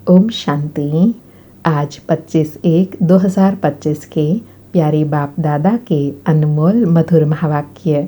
ओम शांति। आज 25/1/2025 के प्यारे बाप दादा के अनमोल मधुर महावाक्य।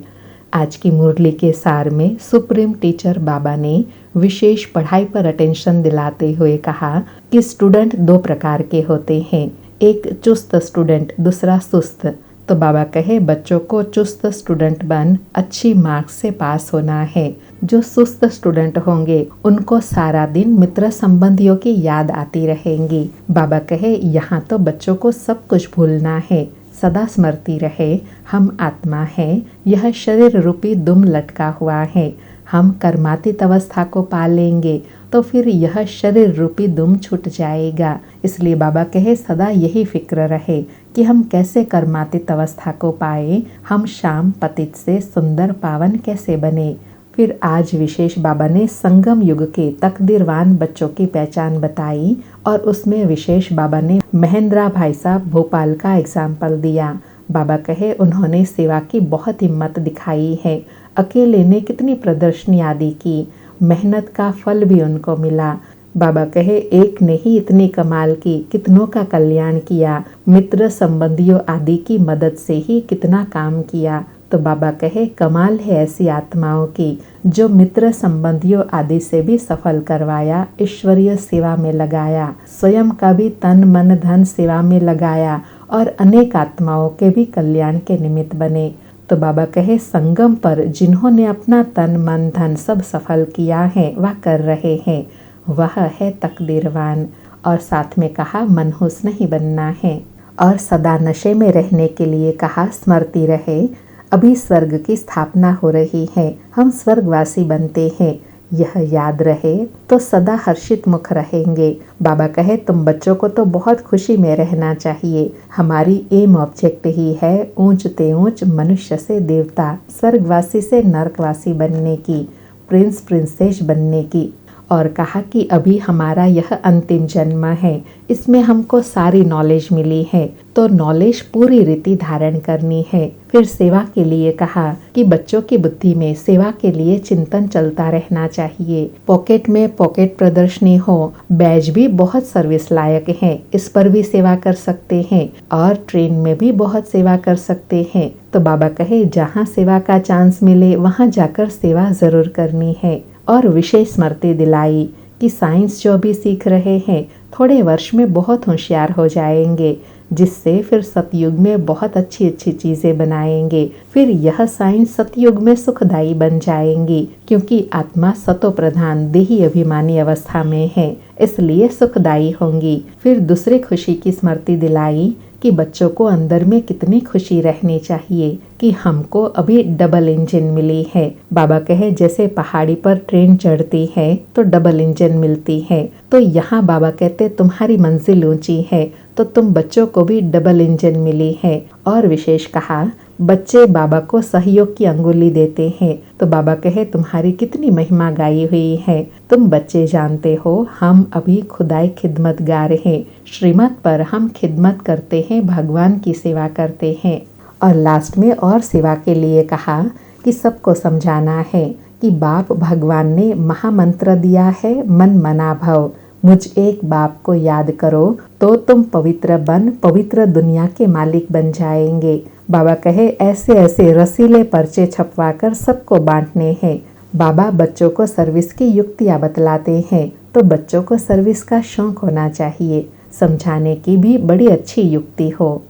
आज की मुरली के सार में सुप्रीम टीचर बाबा ने विशेष पढ़ाई पर अटेंशन दिलाते हुए कहा कि स्टूडेंट दो प्रकार के होते हैं, एक चुस्त स्टूडेंट, दूसरा सुस्त। तो बाबा कहे बच्चों को चुस्त स्टूडेंट बन अच्छी मार्क्स से पास होना है। जो सुस्त स्टूडेंट होंगे उनको सारा दिन मित्र संबंधियों की याद आती रहेंगी। बाबा कहे यहाँ तो बच्चों को सब कुछ भूलना है, सदा स्मृति रहे हम आत्मा हैं, यह शरीर रूपी दुम लटका हुआ है। हम कर्मातीत अवस्था को पा लेंगे तो फिर यह शरीर रूपी दुम छूट जाएगा। इसलिए बाबा कहे सदा यही फिक्र रहे कि हम कैसे कर्मातीत अवस्था को पाए, हम शाम पतित से सुंदर पावन कैसे बने। फिर आज विशेष बाबा ने संगम युग के तकदीरवान बच्चों की पहचान बताई और उसमें विशेष बाबा ने महेंद्रा भाई साहब भोपाल का एग्जाम्पल दिया। बाबा कहे उन्होंने सेवा की बहुत हिम्मत दिखाई है, अकेले ने कितनी प्रदर्शनी आदि की, मेहनत का फल भी उनको मिला। बाबा कहे एक ने ही इतनी कमाल की, कितनों का कल्याण किया, मित्र संबंधियों आदि की मदद से ही कितना काम किया। तो बाबा कहे कमाल है ऐसी आत्माओं की जो मित्र संबंधियों आदि से भी सफल करवाया, ईश्वरीय सेवा में लगाया, स्वयं का भी तन मन धन सेवा में लगाया और अनेक आत्माओं के भी कल्याण के निमित्त बने। तो बाबा कहे संगम पर जिन्होंने अपना तन मन धन सब सफल किया है वह कर रहे हैं, वह है तकदीरवान। और साथ में कहा मनहूस नहीं बनना है और सदा नशे में रहने के लिए कहा स्मृति रहे अभी स्वर्ग की स्थापना हो रही है, हम स्वर्गवासी बनते हैं, यह याद रहे तो सदा हर्षित मुख रहेंगे। बाबा कहे तुम बच्चों को तो बहुत खुशी में रहना चाहिए, हमारी एम ऑब्जेक्ट ही है ऊंच ते ऊंच मनुष्य से देवता, स्वर्गवासी से नरकवासी बनने की, प्रिंस प्रिंसेस बनने की। और कहा कि अभी हमारा यह अंतिम जन्म है, इसमें हमको सारी नॉलेज मिली है तो नॉलेज पूरी रीति धारण करनी है। फिर सेवा के लिए कहा कि बच्चों की बुद्धि में सेवा के लिए चिंतन चलता रहना चाहिए। पॉकेट में पॉकेट प्रदर्शनी हो, बैज भी बहुत सर्विस लायक है, इस पर भी सेवा कर सकते हैं और ट्रेन में भी बहुत सेवा कर सकते हैं। तो बाबा कहे जहाँ सेवा का चांस मिले वहाँ जाकर सेवा जरूर करनी है। और विशेष स्मृति दिलाई कि साइंस जो भी सीख रहे हैं थोड़े वर्ष में बहुत होशियार हो जाएंगे, जिससे फिर सतयुग में बहुत अच्छी अच्छी चीज़ें बनाएंगे। फिर यह साइंस सतयुग में सुखदायी बन जाएंगी, क्योंकि आत्मा सतो प्रधान देही अभिमानी अवस्था में है, इसलिए सुखदायी होंगी। फिर दूसरे खुशी की स्मृति दिलाई कि बच्चों को अंदर में कितनी खुशी रहनी चाहिए कि हमको अभी डबल इंजन मिली है। बाबा कहे जैसे पहाड़ी पर ट्रेन चढ़ती है तो डबल इंजन मिलती है, तो यहाँ बाबा कहते तुम्हारी मंजिल ऊंची है तो तुम बच्चों को भी डबल इंजन मिली है। और विशेष कहा बच्चे बाबा को सहयोग की अंगुली देते हैं, तो बाबा कहे तुम्हारी कितनी महिमा गाई हुई है, तुम बच्चे जानते हो हम अभी खुदाई खिदमतगार हैं, श्रीमत पर हम खिदमत करते हैं, भगवान की सेवा करते हैं। और लास्ट में और सेवा के लिए कहा कि सबको समझाना है कि बाप भगवान ने महामंत्र दिया है मन मना भव, मुझ एक बाप को याद करो तो तुम पवित्र बन पवित्र दुनिया के मालिक बन जाएंगे। बाबा कहे ऐसे ऐसे रसीले पर्चे छपवा कर सबको बांटने हैं। बाबा बच्चों को सर्विस की युक्तियाँ बतलाते हैं, तो बच्चों को सर्विस का शौक होना चाहिए, समझाने की भी बड़ी अच्छी युक्ति हो।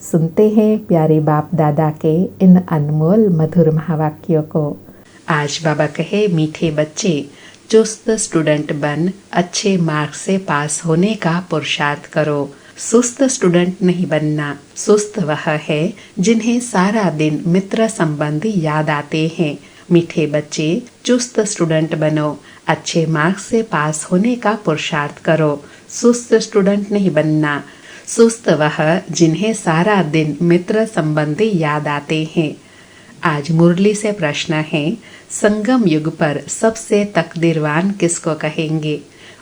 सुनते हैं प्यारे बाप दादा के इन अनमोल मधुर महावाक्यों को। आज बाबा कहे मीठे बच्चे चुस्त स्टूडेंट बन अच्छे मार्क्स से पास होने का पुरुषार्थ करो। सुस्त स्टूडेंट नहीं बनना, सुस्त वह है जिन्हें सारा दिन मित्र संबंधी याद आते हैं। मीठे बच्चे चुस्त स्टूडेंट बनो, अच्छे मार्क्स से पास होने का पुरुषार्थ करो। सुस्त स्टूडेंट नहीं बनना, सुस्त वह जिन्हें सारा दिन मित्र संबंधी याद आते हैं। आज मुरली से प्रश्न है संगम युग पर सबसे तकदीरवान किसको कहेंगे।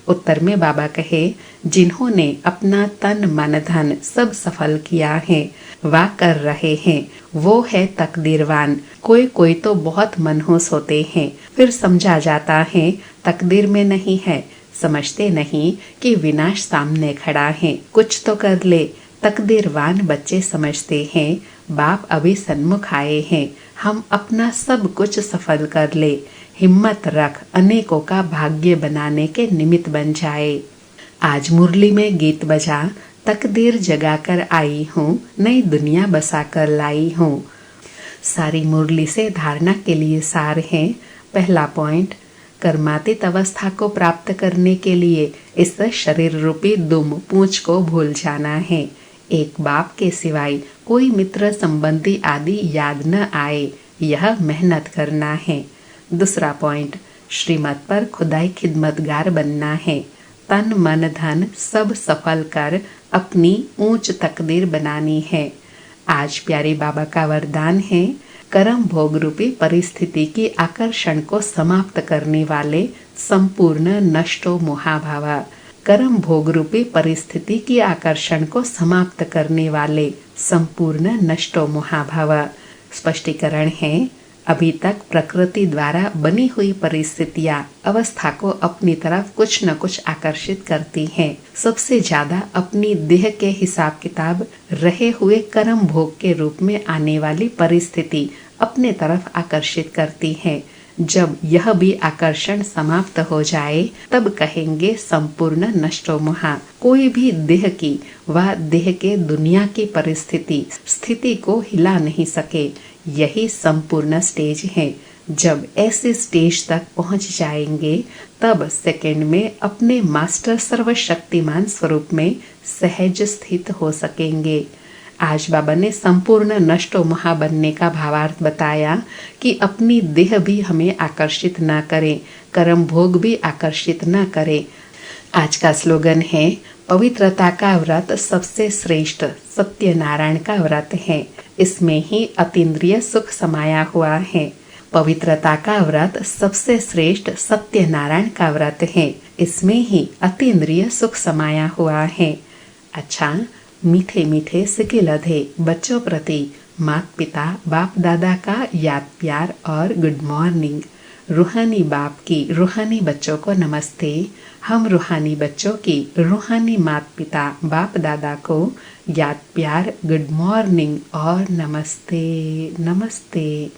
उत्तर में बाबा कहे जिन्होंने अपना तन मन धन सब सफल किया है वा कर रहे हैं वो है तकदीरवान। कोई कोई तो बहुत मनहूस होते हैं, फिर समझा जाता है तकदीर में नहीं है, समझते नहीं कि विनाश सामने खड़ा है, कुछ तो कर ले। तकदीरवान बच्चे समझते हैं बाप अभी सन्मुख आए हैं, हम अपना सब कुछ सफल कर ले। हिम्मत रख, अनेकों का भाग्य बनाने के निमित्त बन जाए। आज मुरली में गीत बजा, तकदीर जगा कर आई हूँ, नई दुनिया बसा कर लाई हूँ। सारी मुरली से धारणा के लिए सार है। पहला पॉइंट, कर्मातीत अवस्था को प्राप्त करने के लिए इस शरीर रूपी दुम पूंछ को भूल जाना है। एक बाप के सिवाय कोई मित्र संबंधी आदि याद न आए, यह मेहनत करना है। दूसरा पॉइंट, श्रीमत पर खुदाई खिदमतगार बनना है। तन मन धन सब सफल कर अपनी ऊंच तकदीर बनानी है। आज प्यारे बाबा का वरदान है, कर्म भोग रूपी परिस्थिति की आकर्षण को समाप्त करने वाले संपूर्ण नष्टो मोहाभावा। कर्म भोग रूपी परिस्थिति की आकर्षण को समाप्त करने वाले संपूर्ण नष्टो मोहाभावा। स्पष्टीकरण है, अभी तक प्रकृति द्वारा बनी हुई परिस्थितियां अवस्था को अपनी तरफ कुछ न कुछ आकर्षित करती हैं। सबसे ज्यादा अपनी देह के हिसाब किताब रहे हुए कर्म भोग के रूप में आने वाली परिस्थिति अपने तरफ आकर्षित करती है। जब यह भी आकर्षण समाप्त हो जाए तब कहेंगे संपूर्ण नष्टो मोहा। कोई भी देह की व देह के दुनिया की परिस्थिति स्थिति को हिला नहीं सके। यही संपूर्ण स्टेज है। जब ऐसे स्टेज तक पहुंच जाएंगे तब सेकंड में अपने मास्टर सर्वशक्तिमान स्वरूप में सहज स्थित हो सकेंगे। आज बाबा ने संपूर्ण नष्टो मोहा बनने का भावार्थ बताया कि अपनी देह भी हमें आकर्षित न करे, कर्म भोग भी आकर्षित न करे। आज का स्लोगन है, पवित्रता का व्रत सबसे श्रेष्ठ सत्यनारायण का व्रत है, इसमें ही अतीन्द्रिय सुख समाया हुआ है। पवित्रता का व्रत सबसे श्रेष्ठ सत्यनारायण का व्रत है, इसमें ही अतीन्द्रिय सुख समाया हुआ है। अच्छा, मीठे मीठे सिके लधे बच्चों प्रति माता पिता बाप दादा का याद प्यार और गुड मॉर्निंग। रूहानी बाप की रूहानी बच्चों को नमस्ते। हम रूहानी बच्चों की रूहानी माता पिता बाप दादा को याद प्यार, गुड मॉर्निंग और नमस्ते नमस्ते।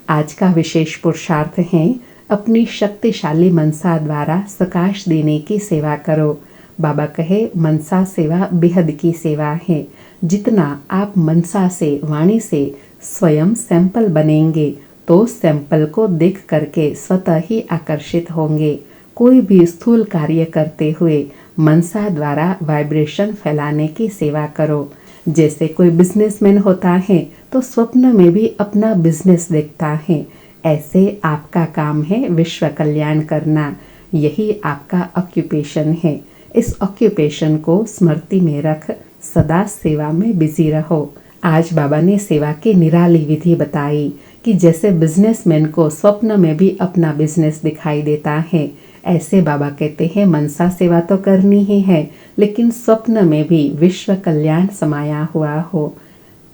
आज का विशेष पुरुषार्थ है, अपनी शक्तिशाली मनसा द्वारा प्रकाश देने की सेवा करो। बाबा कहे, मनसा सेवा बेहद की सेवा है। जितना आप मनसा से वाणी से स्वयं सैंपल बनेंगे तो सैंपल को देख करके स्वतः ही आकर्षित होंगे। कोई भी स्थूल कार्य करते हुए मनसा द्वारा वाइब्रेशन फैलाने की सेवा करो। जैसे कोई बिजनेसमैन होता है तो स्वप्न में भी अपना बिजनेस देखता है, ऐसे आपका काम है विश्व कल्याण करना। यही आपका ऑक्यूपेशन है। इस ऑक्यूपेशन को स्मृति में रख सदा सेवा में बिजी रहो। आज बाबा ने सेवा की निराली विधि बताई कि जैसे बिजनेसमैन को स्वप्न में भी अपना बिजनेस दिखाई देता है, ऐसे बाबा कहते हैं मनसा सेवा तो करनी ही है, लेकिन स्वप्न में भी विश्व कल्याण समाया हुआ हो।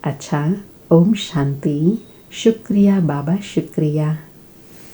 अच्छा, ओम शांति। शुक्रिया बाबा, शुक्रिया।